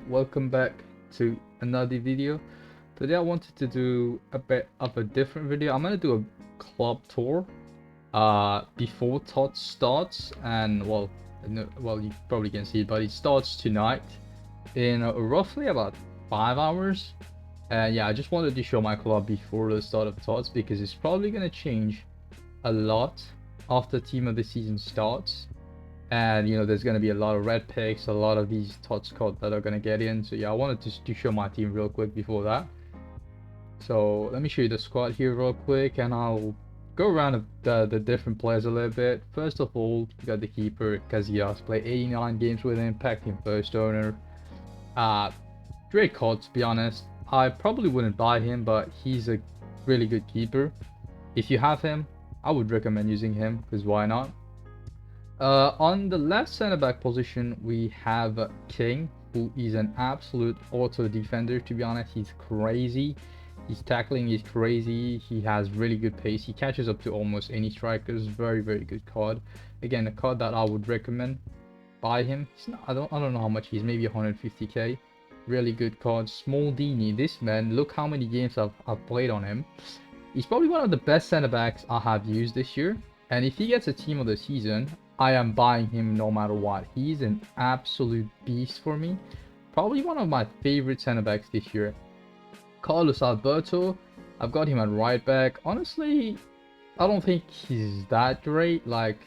Welcome back to another video. Today I wanted to do a bit of a different video. I'm gonna do a club tour before TOTS starts, and well, you probably can see it, but it starts tonight in roughly about 5 hours. And yeah, I just wanted to show my club before the start of TOTS because it's probably gonna change a lot after team of the season starts. And there's going to be a lot of red picks, a lot of these TOTS cards that are going to get in. So yeah, I wanted to show my team real quick before that. So let me show you the squad here real quick, and I'll go around the different players a little bit. First of all, we got the keeper Casillas. Play 89 games with him, packed in first owner. Great card, to be honest. I probably wouldn't buy him, but he's a really good keeper. If you have him, I would recommend using him, because why not? On the left center back position, we have King, who is an absolute auto defender. To be honest, he's crazy. His tackling is crazy. He has really good pace. He catches up to almost any strikers. Very, very good card. Again, a card that I would recommend. Buy him. I don't know how much he's. Maybe 150k. Really good card. Small Dini. This man, look how many games I've played on him. He's probably one of the best center backs I have used this year. And if he gets a team of the season, I am buying him no matter what. He's an absolute beast for me. Probably one of my favorite center backs this year. Carlos Alberto, I've got him at right back. Honestly, I don't think he's that great. Like,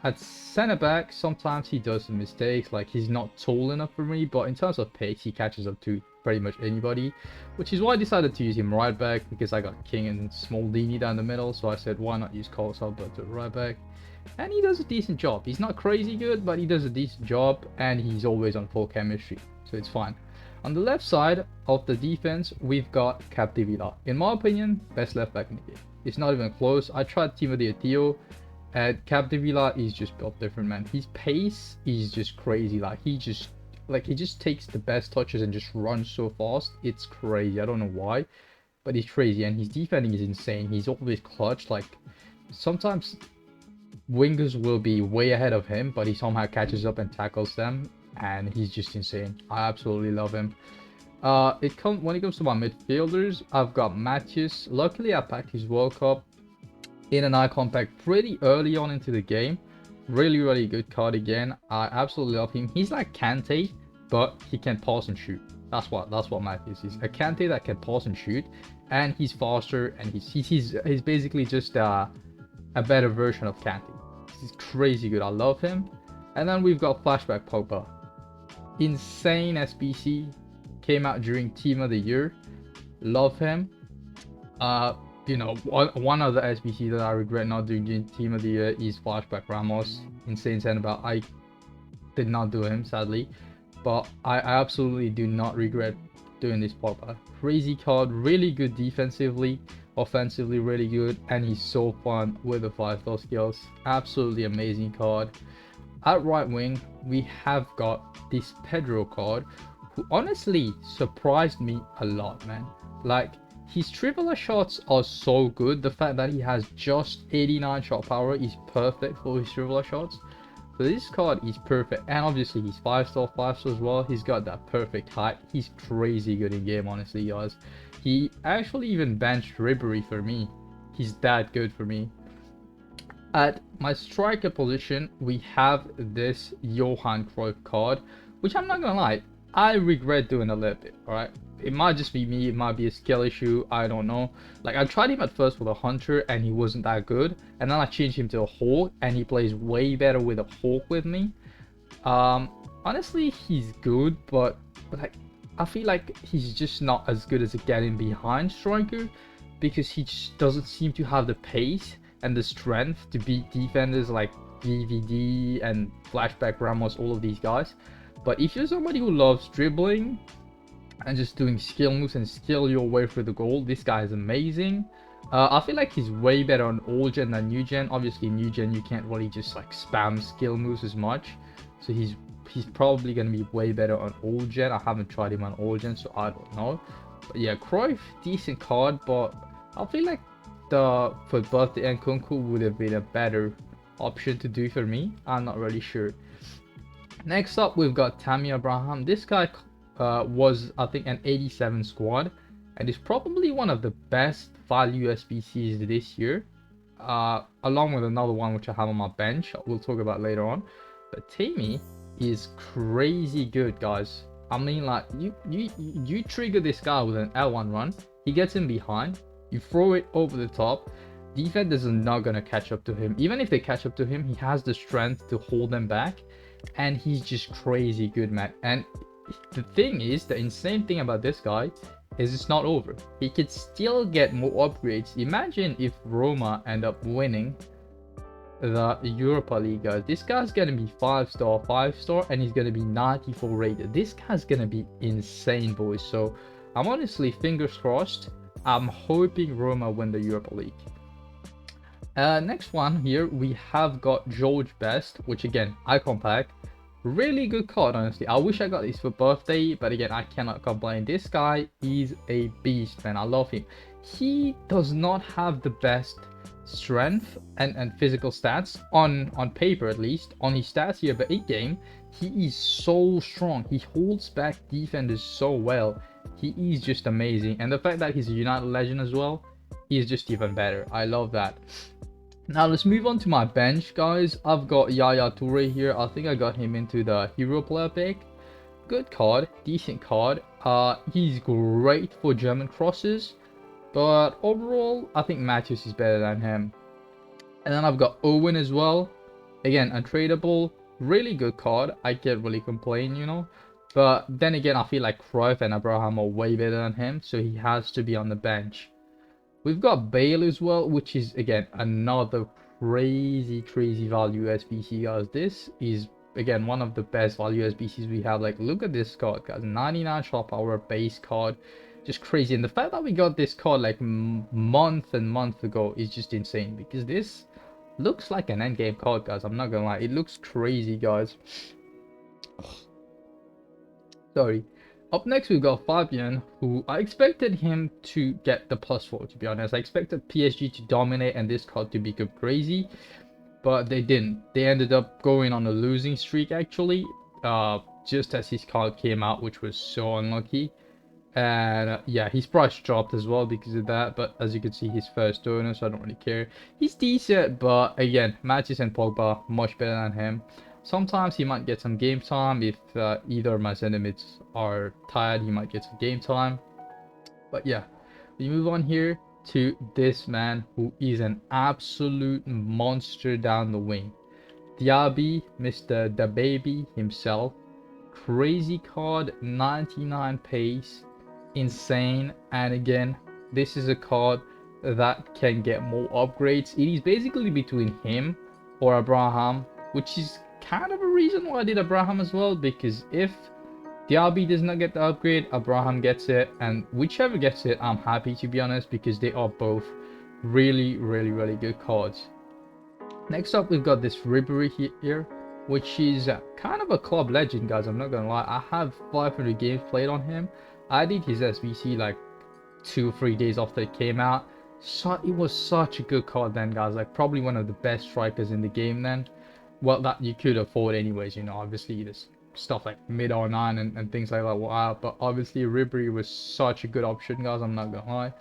at center back, sometimes he does some mistakes. Like, he's not tall enough for me. But in terms of pace, he catches up to pretty much anybody. Which is why I decided to use him right back, because I got King and Small Dini down the middle. So I said, why not use Carlos Alberto right back? And he does a decent job. He's not crazy good, but he does a decent job, and he's always on full chemistry, so it's fine. On the left side of the defense, we've got Capdevila. In my opinion, best left back in the game. It's not even close. I tried Timothy Atio, and Capdevila is just built different, man. His pace is just crazy. He just takes the best touches and just runs so fast. It's crazy. I don't know why, but he's crazy, and his defending is insane. He's always clutch. Like, sometimes wingers will be way ahead of him, but he somehow catches up and tackles them, and he's just insane. I absolutely love him. When it comes to my midfielders, I've got Matthias. Luckily, I packed his World Cup in an icon pack pretty early on into the game. Really good card again. I absolutely love him. He's like Kante, but he can pass and shoot. That's what Matthias is. A Kante that can pass and shoot, and he's faster, and he's basically just a better version of Kante. He's crazy good. I love him. And then we've got Flashback Pogba. Insane SBC. Came out during Team of the Year. Love him. One of the SBC that I regret not doing Team of the Year is Flashback Ramos. Insane center back. I did not do him, sadly. But I absolutely do not regret doing this Pogba. Crazy card. Really good defensively. Offensively really good, and he's so fun with the 5-star skills. Absolutely amazing card. At right wing, we have got this Pedro card, who honestly surprised me a lot, man. Like, his dribbler shots are so good. The fact that he has just 89 shot power is perfect for his dribbler shots. So this card is perfect, and obviously he's 5-star as well. He's got that perfect height. He's crazy good in game, honestly, guys. He actually even benched Ribery for me. He's that good for me. At my striker position, we have this Johan Cruyff card, which I'm not gonna lie, I regret doing a little bit, alright? It might just be me, it might be a skill issue, I don't know. Like, I tried him at first with a Hunter, and he wasn't that good. And then I changed him to a Hawk, and he plays way better with a Hawk with me. Honestly, he's good, but like, I feel like he's just not as good as a getting behind striker, because he just doesn't seem to have the pace and the strength to beat defenders like DVD and Flashback Ramos, all of these guys. But if you're somebody who loves dribbling and just doing skill moves and skill your way through the goal, this guy is amazing. I feel like he's way better on old gen than new gen. Obviously, new gen you can't really just like spam skill moves as much, so he's probably going to be way better on old gen. I haven't tried him on old gen, so I don't know. But yeah, Cruyff, decent card, but I feel like the for birthday and Kunku would have been a better option to do for me. I'm not really sure. Next up, we've got Tammy Abraham. This guy was I think an 87 squad, and is probably one of the best value SBCs this year, along with another one which I have on my bench we'll talk about later on. But Tammy is crazy good, guys. I mean, like, you trigger this guy with an L1 run, he gets in behind, you throw it over the top, defenders are not gonna catch up to him. Even if they catch up to him, he has the strength to hold them back, and he's just crazy good, man. And the thing is, the insane thing about this guy is it's not over. He could still get more upgrades. Imagine if Roma end up winning the Europa League, guys. This guy's gonna be 5-star, and he's gonna be 94 rated. This guy's gonna be insane, boys. So I'm honestly fingers crossed. I'm hoping Roma win the Europa League. Next one here, we have got George Best, which again, icon pack. Really good card, honestly. I wish I got this for birthday, but again, I cannot complain. This guy is a beast, man. I love him. He does not have the best strength and physical stats on paper, at least on his stats here, but in game he is so strong. He holds back defenders so well. He is just amazing, and the fact that he's a United legend as well is just even better. I love that. Now let's move on to my bench, guys. I've got Yaya Toure here. I think I got him into the Hero Player Pack. Good card, decent card. He's great for German crosses, but overall I think Matthews is better than him. And then I've got Owen as well. Again, untradeable, really good card. I can't really complain, you know. But then again, I feel like Cruyff and Abraham are way better than him, so he has to be on the bench. We've got Bale as well, which is again another crazy value SBC, guys. This is again one of the best value SBCs we have. Like, look at this card, guys. 99 shot power base card, just crazy. And the fact that we got this card like month ago is just insane, because this looks like an endgame card, guys. I'm not gonna lie, it looks crazy, guys. Sorry. Up next, we've got Fabian, who I expected him to get the +4, to be honest. I expected PSG to dominate and this card to become crazy, but they didn't. They ended up going on a losing streak, actually, just as his card came out, which was so unlucky. And yeah, his price dropped as well because of that, but as you can see, his first donor, so I don't really care. He's decent, but again, Matches and Pogba much better than him. Sometimes he might get some game time if either of my centimeters are tired. He might get some game time. But yeah, we move on here to this man who is an absolute monster down the wing. Diaby, Mr. Da Baby himself. Crazy card, 99 pace, insane. And again, this is a card that can get more upgrades. It is basically between him or Abraham, which is kind of a reason why I did Abraham as well, because if Diaby does not get the upgrade, Abraham gets it, and whichever gets it, I'm happy, to be honest, because they are both really good cards. Next up, we've got this Ribery here, which is kind of a club legend, guys. I'm not gonna lie, I have 500 games played on him. I did his SBC like 2 or 3 days after it came out, so it was such a good card then, guys. Like, probably one of the best strikers in the game then. Well, that you could afford anyways, you know. Obviously there's stuff like mid R9 and things like that were out, but obviously Ribery was such a good option, guys. I'm not gonna lie.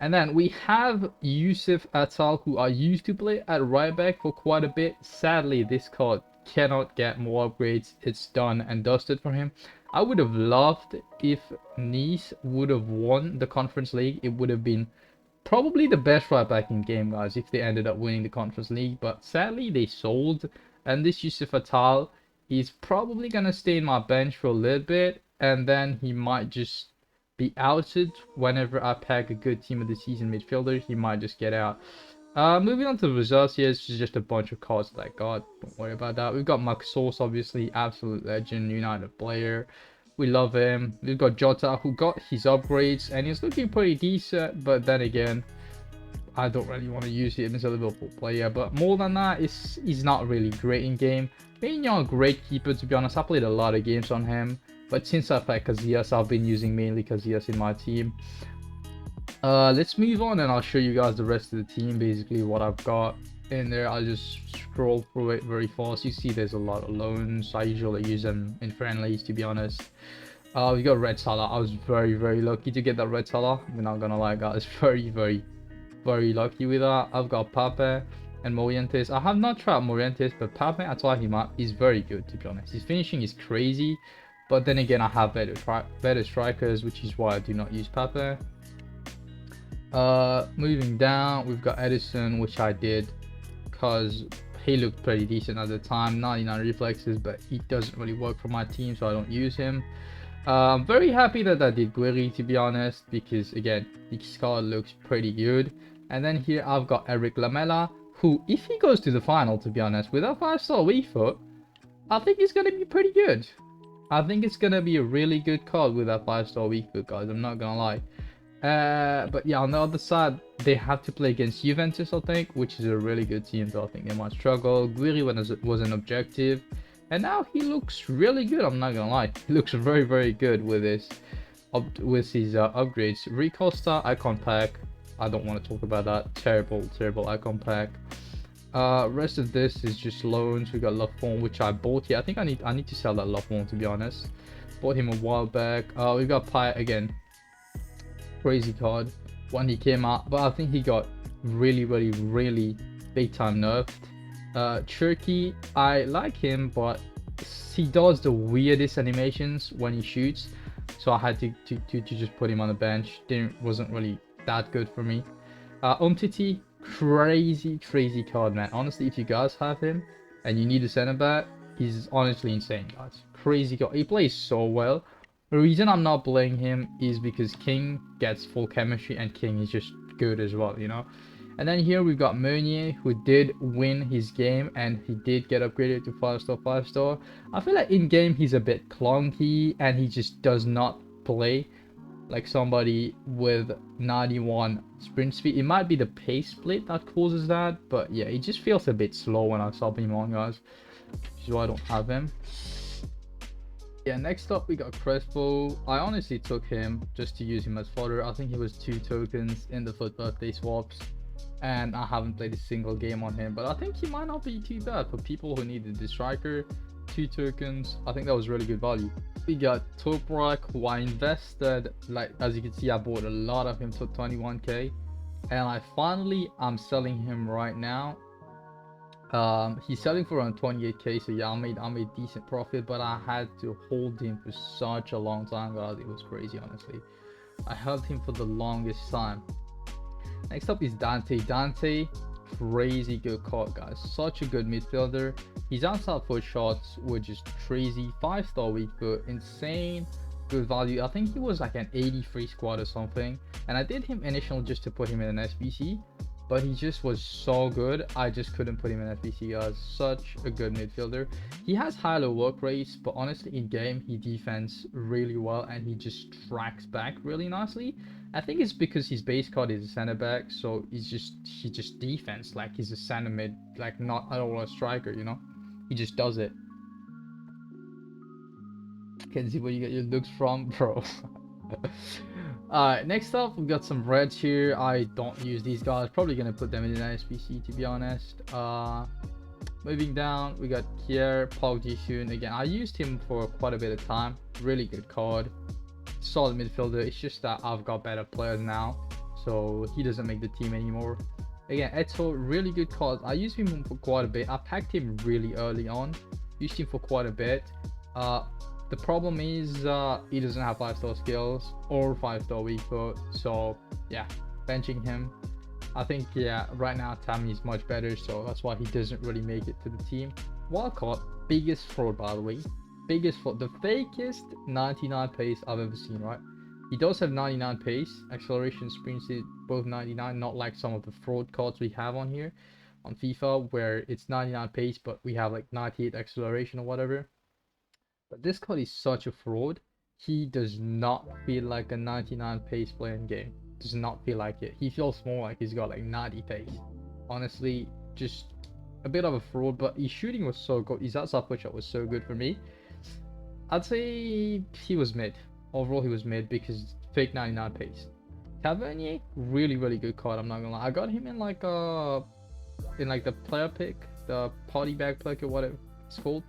And then we have Yusuf Atal, who I used to play at right back for quite a bit. Sadly, this card cannot get more upgrades. It's done and dusted for him. I would have loved if Nice would have won the Conference League. It would have been probably the best right back in game, guys, if they ended up winning the Conference League, but sadly they sold. And this Yusuf Atal is probably gonna stay in my bench for a little bit, and then he might just be outed whenever I pack a good team of the season midfielder. He might just get out. Moving on to the results here, it's just a bunch of cards that I got. Don't worry about that. We've got Maxos, obviously, absolute legend, United player. We love him. We've got Jota, who got his upgrades, and he's looking pretty decent, but then again, I don't really want to use him as a Liverpool player. But more than that, he's not really great in game. Mainly a great keeper, to be honest. I played a lot of games on him, but since I've had Casillas, I've been using mainly Casillas in my team. Let's move on, and I'll show you guys the rest of the team, basically what I've got in there. I'll just scroll through it very fast. You see there's a lot of loans. I usually use them in friendlies, to be honest. We got red Salah. I was very lucky to get that red Salah. We're not gonna lie, guys. Very lucky with that. I've got Pape and Morientes. I have not tried Morientes, but Pape, I tried him out. He's very good, to be honest. His finishing is crazy, but then again, I have better strikers, which is why I do not use Pape. Moving down, we've got Edison, which I did because he looked pretty decent at the time. 99 reflexes, but he doesn't really work for my team, so I don't use him. I'm very happy that I did Guiri, to be honest, because again, his card looks pretty good. And then here I've got Eric Lamela, who, if he goes to the final, to be honest, with a 5-star weak foot, I think he's gonna be pretty good. I think it's gonna be a really good card with that 5-star weak foot, guys. I'm not gonna lie. But yeah, on the other side, they have to play against Juventus, I think, which is a really good team, so I think they might struggle. Guiri was an objective. And now he looks really good, I'm not gonna lie. He looks very good with his upgrades. Recosta icon pack, I don't want to talk about that. Terrible icon pack. Rest of this is just loans. We got Lafont, which I bought here. I think I need to sell that Lafont, to be honest. Bought him a while back. We got Pi again. Crazy card when he came out, but I think he got really big time nerfed. Turkey, I like him, but he does the weirdest animations when he shoots, so I had to just put him on the bench. Wasn't really that good for me. Umtiti, crazy card, man. Honestly, if you guys have him and you need a center back, he's honestly insane, guys. Crazy card. He plays so well. The reason I'm not playing him is because King gets full chemistry and King is just good as well, you know. And then here we've got Meunier, who did win his game and he did get upgraded to 5-star. I feel like in game he's a bit clunky and he just does not play like somebody with 91 sprint speed. It might be the pace split that causes that, but yeah, he just feels a bit slow when I sub him on, guys, which is why I don't have him. Yeah, next up we got Crespo. I honestly took him just to use him as fodder. I think he was 2 tokens in the Foot birthday swaps, and I haven't played a single game on him, but I think he might not be too bad for people who needed the striker. 2 tokens, I think that was really good value. We got Toprak, who I invested, like as you can see, I bought a lot of him for 21k, and I'm selling him right now. He's selling for around 28k, so yeah, I made decent profit, but I had to hold him for such a long time, guys. It was crazy, honestly. I held him for the longest time. Next up is Dante. Crazy good card, guys. Such a good midfielder. His outside foot shots were just crazy. 5-star weak foot, insane good value. I think he was like an 83 squad or something, and I did him initially just to put him in an SBC, but he just was so good, I just couldn't put him in FBC, guys. Such a good midfielder. He has higher work rates, but honestly in game he defends really well and he just tracks back really nicely. I think it's because his base card is a center back, so he just defends like he's a center mid, like not at all a striker, you know. He just does it. Can see where you get your looks from, bro. Alright, next up we got some reds here. I don't use these guys, probably gonna put them in an SPC, to be honest. Moving down, we got Kier, Park Ji-hoon. Again, I used him for quite a bit of time. Really good card, solid midfielder. It's just that I've got better players now, so he doesn't make the team anymore. Again, Eto, really good card. I used him for quite a bit. I packed him really early on, used him for quite a bit. The problem is he doesn't have 5-star skills or 5-star weak foot, so yeah, benching him. I think, yeah, right now Tammy is much better, so that's why he doesn't really make it to the team. Wildcard, biggest fraud, by the way. Biggest fraud, the fakest 99 pace I've ever seen, right? He does have 99 pace, acceleration, sprint speed, both 99, not like some of the fraud cards we have on here on FIFA where it's 99 pace but we have like 98 acceleration or whatever. But this card is such a fraud. He does not feel like a 99 pace player in game. Does not feel like it. He feels more like he's got like 90 pace. Honestly, just a bit of a fraud, but his shooting was so good. His outside foot shot was so good for me. I'd say he was mid. Overall, he was mid because fake 99 pace. Tavernier, really good card. I'm not gonna lie. I got him in like the player pick, the party bag pick or whatever it's called.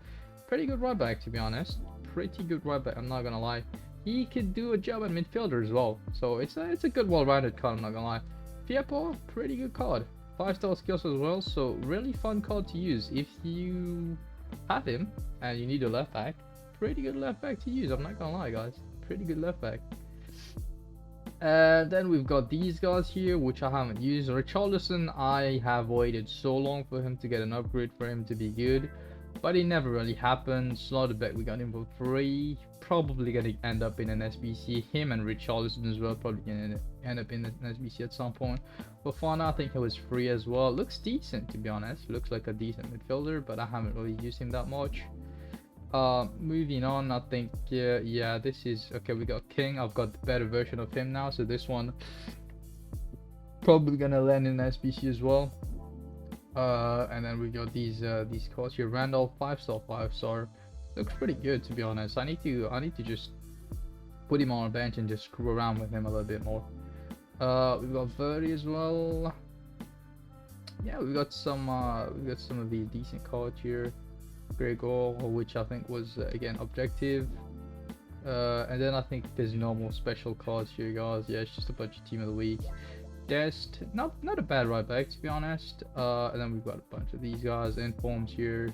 Pretty good right back, to be honest. Pretty good right back, I'm not gonna lie. he could do a job at midfielder as well. So it's a good well-rounded card, I'm not gonna lie. Fifa, pretty good card. 5-star skills as well, so really fun card to use. If you have him and you need a left back, pretty good left back to use, I'm not gonna lie guys. Pretty good left back. And then we've got these guys here, which I haven't used. Richarlison, I have waited so long for him to get an upgrade for him to be good, but it never really happened. Slaughterback, we got him for free. Probably gonna end up in an SBC. Him and Richarlison as well, probably gonna end up in an SBC at some point. But for now, I think he was free as well. Looks decent, to be honest. Looks like a decent midfielder, but I haven't really used him that much. Moving on, I think yeah, this is okay. We got King. I've got the better version of him now, so this one probably gonna land in SBC as well. And then we got these cards here. Randolph, 5-star, 5-star. Looks pretty good, to be honest. I need to just put him on a bench and just screw around with him a little bit more. We've got Verdi as well. Yeah, we got some of these decent cards here. Great goal, which I think was again objective. And then I think there's normal special cards here, guys. Yeah, it's just a bunch of team of the week. Dest, not a bad right back, to be honest. And then we've got a bunch of these guys, informs here,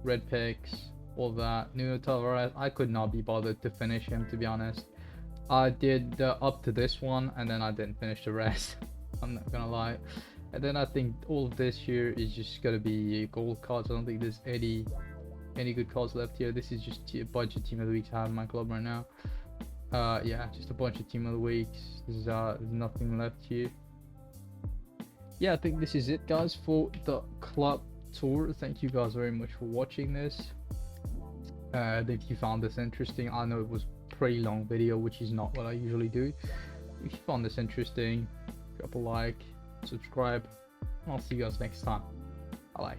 red picks, all that. Nuno Tavares, I could not be bothered to finish him, to be honest. I did up to this one, and then I didn't finish the rest. I'm not gonna lie. And then I think all of this here is just gonna be gold cards. I don't think there's any good cards left here. This is just a bunch of team of the weeks I have in my club right now. Yeah, just a bunch of team of the weeks. There's nothing left here. Yeah, I think this is it, guys, for the club tour. Thank you guys very much for watching this. If you found this interesting, I know it was a pretty long video, which is not what I usually do. If you found this interesting, drop a like, subscribe, and I'll see you guys next time. Bye.